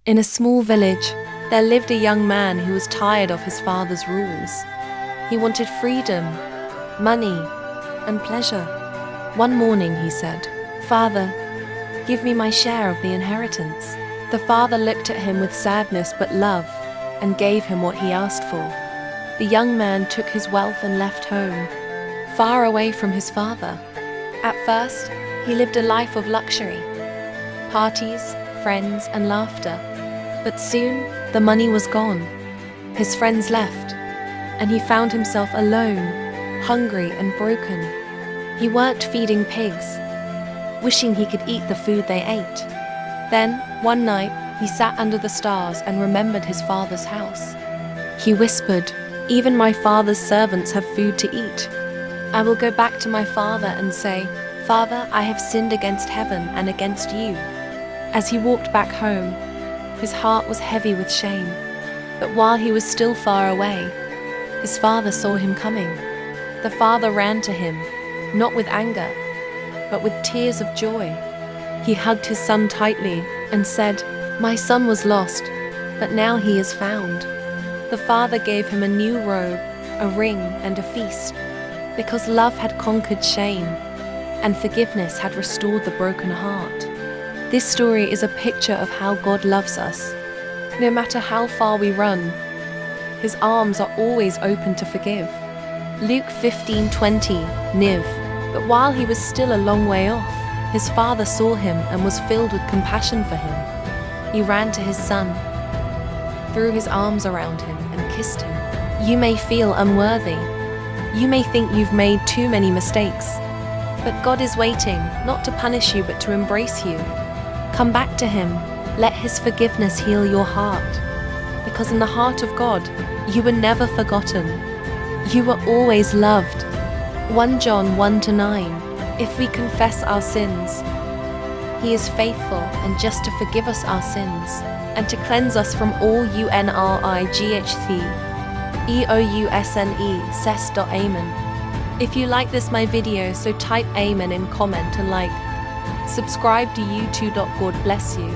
In a small village, there lived a young man who was tired of his father's rules. He wanted freedom, money, and pleasure. One morning he said, "Father, give me my share of the inheritance." The father looked at him with sadness but love and gave him what he asked for. The young man took his wealth and left home, far away from his father. At first, he lived a life of luxury, parties, friends, and laughter. But soon, the money was gone. His friends left, and he found himself alone, hungry and broken. He worked feeding pigs, wishing he could eat the food they ate. Then, one night, he sat under the stars and remembered his father's house. He whispered, "Even my father's servants have food to eat. I will go back to my father and say, 'Father, I have sinned against heaven and against you.'" As he walked back home, his heart was heavy with shame. But while he was still far away, his father saw him coming. The father ran to him, not with anger, but with tears of joy. He hugged his son tightly and said, "My son was lost, but now he is found." The father gave him a new robe, a ring, and a feast, because love had conquered shame, and forgiveness had restored the broken heart. This story is a picture of how God loves us. No matter how far we run, His arms are always open to forgive. Luke 15:20, Niv. But while he was still a long way off, his father saw him and was filled with compassion for him. He ran to his son, threw his arms around him, and kissed him. You may feel unworthy. You may think you've made too many mistakes. But God is waiting, not to punish you, but to embrace you. Come back to Him. Let His forgiveness heal your heart. Because in the heart of God, you were never forgotten. You were always loved. 1 John 1-9. If we confess our sins, He is faithful and just to forgive us our sins and to cleanse us from all unrighteousness. Amen. If you like this my video, so type Amen in comment and like. Subscribe to YouTube. God bless you.